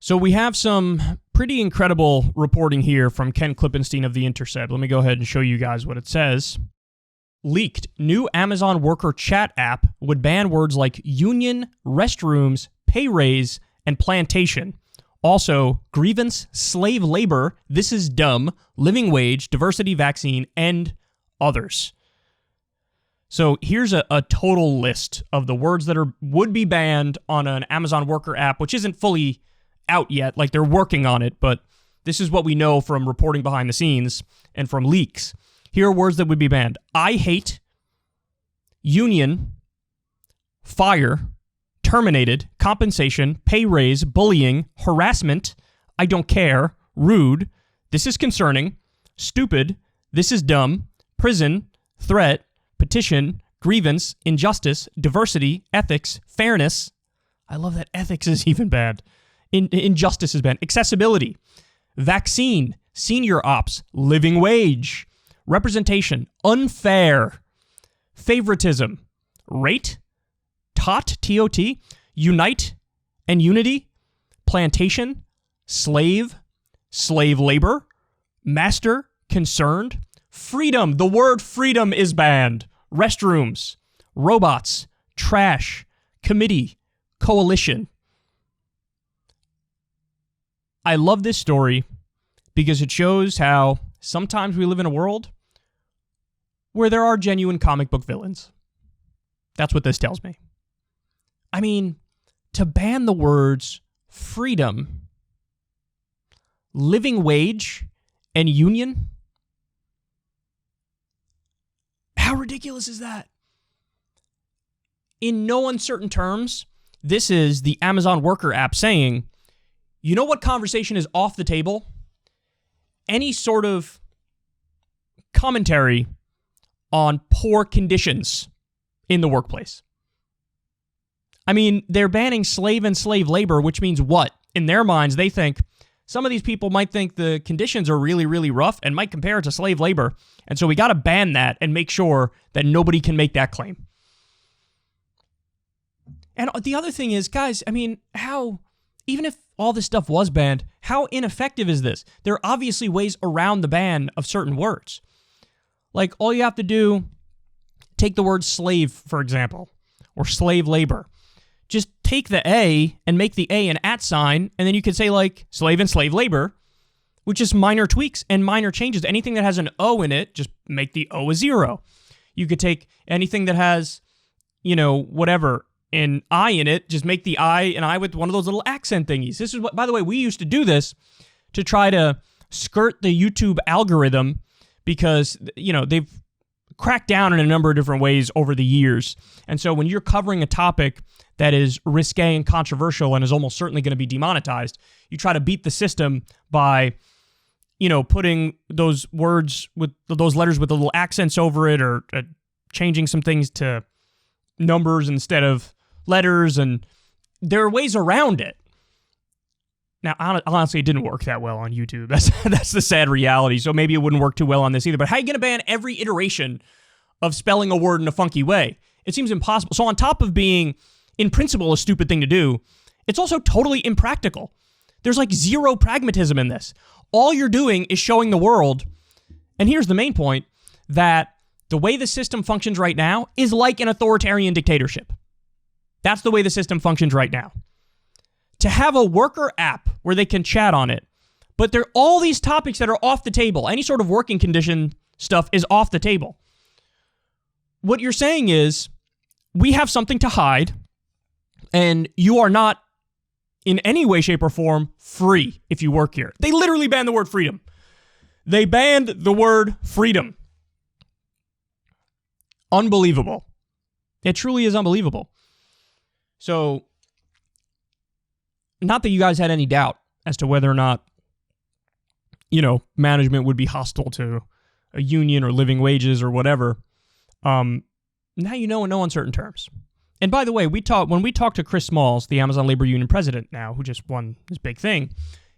So we have some pretty incredible reporting here from Ken Klippenstein of The Intercept. Let me go ahead and show you guys what it says. Leaked. New Amazon worker chat app would ban words like union, restrooms, pay raise, and plantation. Also, grievance, slave labor, this is dumb, living wage, diversity vaccine, and others. So here's a total list of the words that would be banned on an Amazon worker app, which isn't fully out yet, like they're working on it, but this is what we know from reporting behind the scenes and from leaks. Here are words that would be banned. I hate, union, fire, terminated, compensation, pay raise, bullying, harassment, I don't care, rude, this is concerning, stupid, this is dumb, prison, threat, petition, grievance, injustice, diversity, ethics, fairness. I love that ethics is even bad. Injustice is banned. Accessibility, vaccine, senior ops, living wage, representation, unfair, favoritism, rate, T-O-T, unite and unity, plantation, slave, slave labor, master, concerned, freedom. The word freedom is banned. Restrooms, robots, trash, committee, coalition. I love this story because it shows how sometimes we live in a world where there are genuine comic book villains. That's what this tells me. I mean, to ban the words freedom, living wage, and union, how ridiculous is that? In no uncertain terms, this is the Amazon worker app saying, you know what conversation is off the table? Any sort of commentary on poor conditions in the workplace. I mean, they're banning slave and slave labor, which means what? In their minds, they think some of these people might think the conditions are really, really rough and might compare it to slave labor. And so we got to ban that and make sure that nobody can make that claim. And the other thing is, guys, I mean, even if all this stuff was banned, how ineffective is this? There are obviously ways around the ban of certain words. Like, all you have to do, take the word slave, for example, or slave labor. Just take the A and make the A an @ sign, and then you could say, like, slave and slave labor, which is minor tweaks and minor changes. Anything that has an O in it, just make the O a 0. You could take anything that has, whatever, an I in it, just make the I an I with one of those little accent thingies. This is what, by the way, we used to do this to try to skirt the YouTube algorithm because, they've cracked down in a number of different ways over the years. And so when you're covering a topic that is risque and controversial and is almost certainly going to be demonetized, you try to beat the system by, putting those words with those letters with the little accents over it, or changing some things to numbers instead of letters, and there are ways around it. Now, honestly, it didn't work that well on YouTube. That's the sad reality. So maybe it wouldn't work too well on this either. But how are you going to ban every iteration of spelling a word in a funky way? It seems impossible. So on top of being, in principle, a stupid thing to do, it's also totally impractical. There's like zero pragmatism in this. All you're doing is showing the world, and here's the main point, that the way the system functions right now is like an authoritarian dictatorship. That's the way the system functions right now. To have a worker app where they can chat on it, but there are all these topics that are off the table. Any sort of working condition stuff is off the table. What you're saying is, we have something to hide, and you are not in any way, shape, or form free if you work here. They literally banned the word freedom. They banned the word freedom. Unbelievable. It truly is unbelievable. So, not that you guys had any doubt as to whether or not, management would be hostile to a union or living wages or whatever. Now you know in no uncertain terms. And by the way, when we talked to Chris Smalls, the Amazon Labor Union president now, who just won this big thing,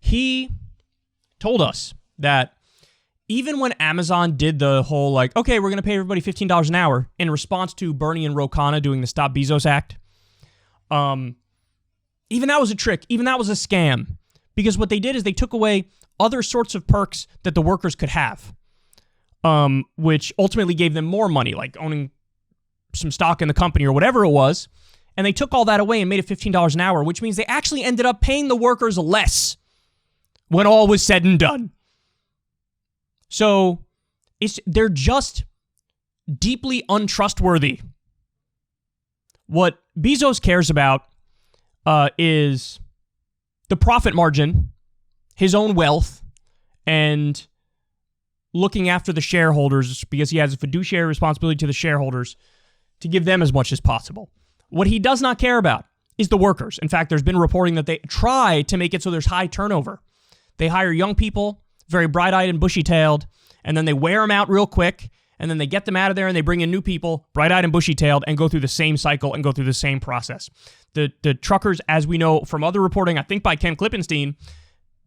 he told us that even when Amazon did the whole, okay, we're going to pay everybody $15 an hour in response to Bernie and Ro Khanna doing the Stop Bezos Act, even that was a trick. Even that was a scam. Because what they did is they took away other sorts of perks that the workers could have, which ultimately gave them more money, like owning some stock in the company or whatever it was. And they took all that away and made it $15 an hour, which means they actually ended up paying the workers less when all was said and done. So they're just deeply untrustworthy. What Bezos cares about is the profit margin, his own wealth, and looking after the shareholders because he has a fiduciary responsibility to the shareholders to give them as much as possible. What he does not care about is the workers. In fact, there's been reporting that they try to make it so there's high turnover. They hire young people, very bright-eyed and bushy-tailed, and then they wear them out real quick, and then they get them out of there and they bring in new people, bright-eyed and bushy-tailed, and go through the same cycle and go through the same process. The truckers, as we know from other reporting, I think by Ken Klippenstein,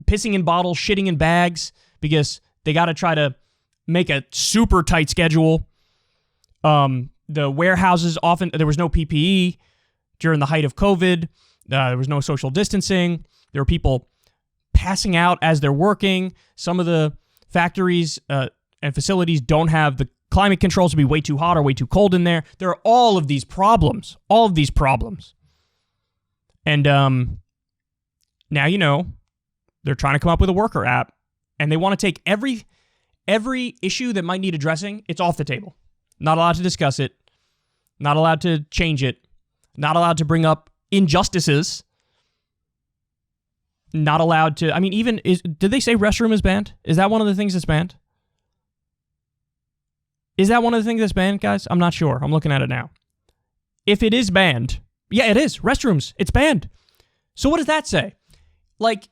pissing in bottles, shitting in bags, because they got to try to make a super tight schedule. The warehouses, often, there was no PPE during the height of COVID. There was no social distancing. There were people passing out as they're working. Some of the factories and facilities don't have the climate controls to be way too hot or way too cold in there. There are all of these problems. And now, they're trying to come up with a worker app, and they want to take every issue that might need addressing. It's off the table. Not allowed to discuss it. Not allowed to change it. Not allowed to bring up injustices. Not allowed to... did they say restroom is banned? Is that one of the things that's banned? Is that one of the things that's banned, guys? I'm not sure. I'm looking at it now. If it is banned... Yeah, it is. Restrooms. It's banned. So what does that say? Like,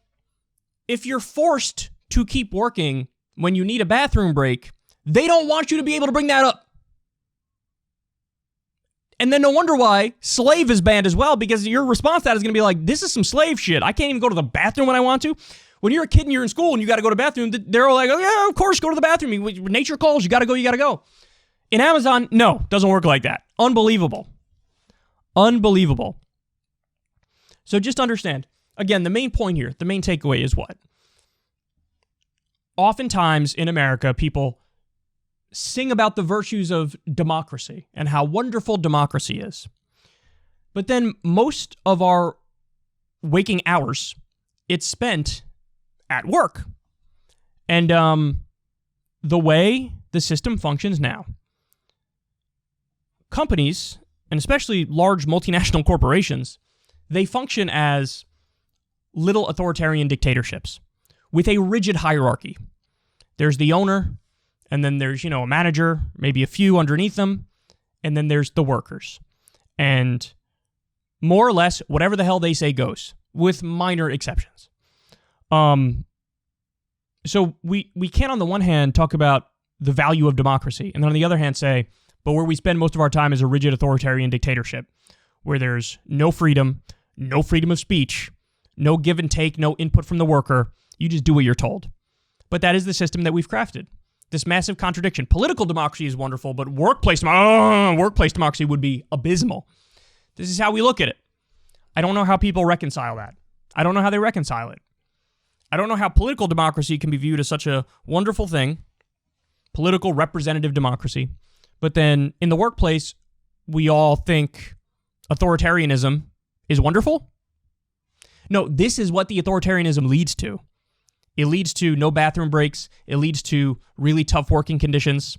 if you're forced to keep working when you need a bathroom break, they don't want you to be able to bring that up. And then no wonder why slave is banned as well, because your response to that is going to be like, this is some slave shit. I can't even go to the bathroom when I want to. When you're a kid and you're in school and you got to go to the bathroom, they're all like, oh yeah, of course, go to the bathroom. When nature calls, you got to go. In Amazon, no, doesn't work like that. Unbelievable. So just understand, again, the main point here, the main takeaway is what? Oftentimes in America, people sing about the virtues of democracy and how wonderful democracy is. But then most of our waking hours, it's spent at work. And the way the system functions now, companies, and especially large multinational corporations, they function as little authoritarian dictatorships with a rigid hierarchy. There's the owner, and then there's, a manager, maybe a few underneath them, and then there's the workers. And more or less, whatever the hell they say goes, with minor exceptions. So we can't, on the one hand, talk about the value of democracy, and then on the other hand say, but where we spend most of our time is a rigid authoritarian dictatorship, where there's no freedom of speech, no give and take, no input from the worker. You just do what you're told. But that is the system that we've crafted. This massive contradiction. Political democracy is wonderful, but workplace democracy would be abysmal. This is how we look at it. I don't know how people reconcile that. I don't know how they reconcile it. I don't know how political democracy can be viewed as such a wonderful thing, political representative democracy, but then in the workplace, we all think authoritarianism is wonderful. No, this is what the authoritarianism leads to. It leads to no bathroom breaks. It leads to really tough working conditions.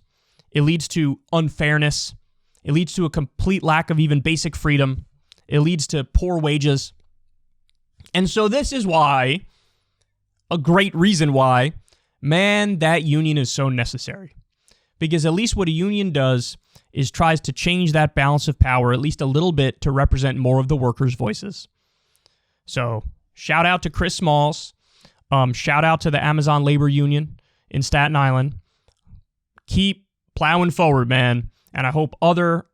It leads to unfairness. It leads to a complete lack of even basic freedom. It leads to poor wages. And so this is why, a great reason why, man, that union is so necessary. Because at least what a union does is tries to change that balance of power at least a little bit to represent more of the workers' voices. So shout out to Chris Smalls. Shout out to the Amazon Labor Union in Staten Island. Keep plowing forward, man. And I hope other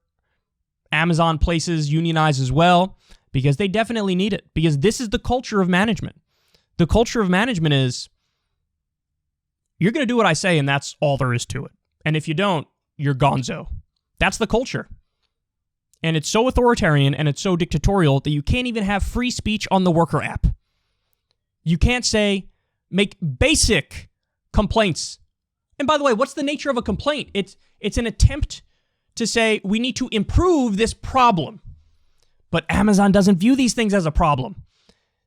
Amazon places unionize as well, because they definitely need it. Because this is the culture of management. The culture of management is, you're going to do what I say, and that's all there is to it. And if you don't, you're gonzo. That's the culture. And it's so authoritarian and it's so dictatorial that you can't even have free speech on the worker app. You can't say, make basic complaints. And by the way, what's the nature of a complaint? It's an attempt to say we need to improve this problem. But Amazon doesn't view these things as a problem.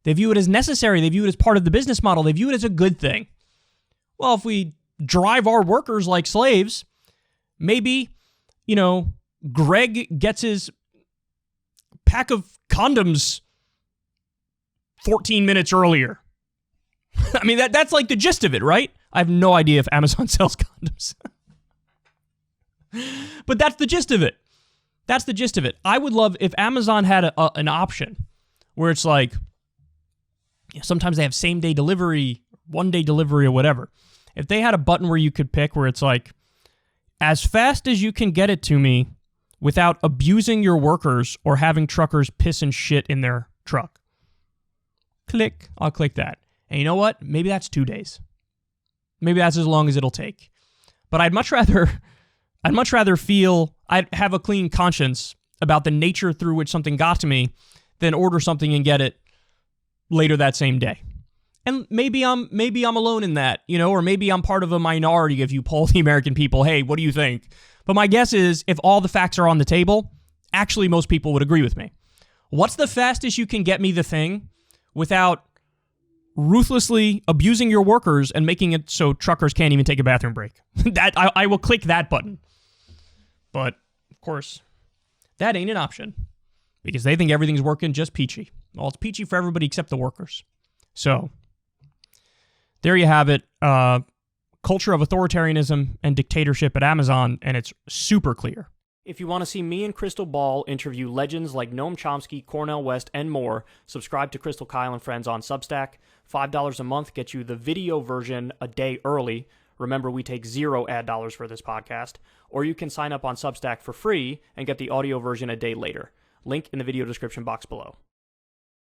They view it as necessary. They view it as part of the business model. They view it as a good thing. Well, if we drive our workers like slaves, maybe, Greg gets his pack of condoms 14 minutes earlier. I mean, that's like the gist of it, right? I have no idea if Amazon sells condoms. But that's the gist of it. That's the gist of it. I would love if Amazon had an option where it's like, sometimes they have same-day delivery, one-day delivery, or whatever. If they had a button where you could pick where it's like, as fast as you can get it to me without abusing your workers or having truckers piss and shit in their truck. Click. I'll click that. And you know what? Maybe that's 2 days. Maybe that's as long as it'll take. But I'd much rather feel I'd have a clean conscience about the nature through which something got to me than order something and get it later that same day. And maybe I'm alone in that, or maybe I'm part of a minority if you poll the American people, hey, what do you think? But my guess is if all the facts are on the table, actually most people would agree with me. What's the fastest you can get me the thing without ruthlessly abusing your workers and making it so truckers can't even take a bathroom break? That I will click that button. But, of course, that ain't an option because they think everything's working just peachy. Well, it's peachy for everybody except the workers. So, there you have it. Culture of authoritarianism and dictatorship at Amazon, and it's super clear. If you want to see me and Crystal Ball interview legends like Noam Chomsky, Cornel West, and more, subscribe to Crystal, Kyle, and Friends on Substack. $5 a month gets you the video version a day early. Remember, we take 0 ad dollars for this podcast. Or you can sign up on Substack for free and get the audio version a day later. Link in the video description box below.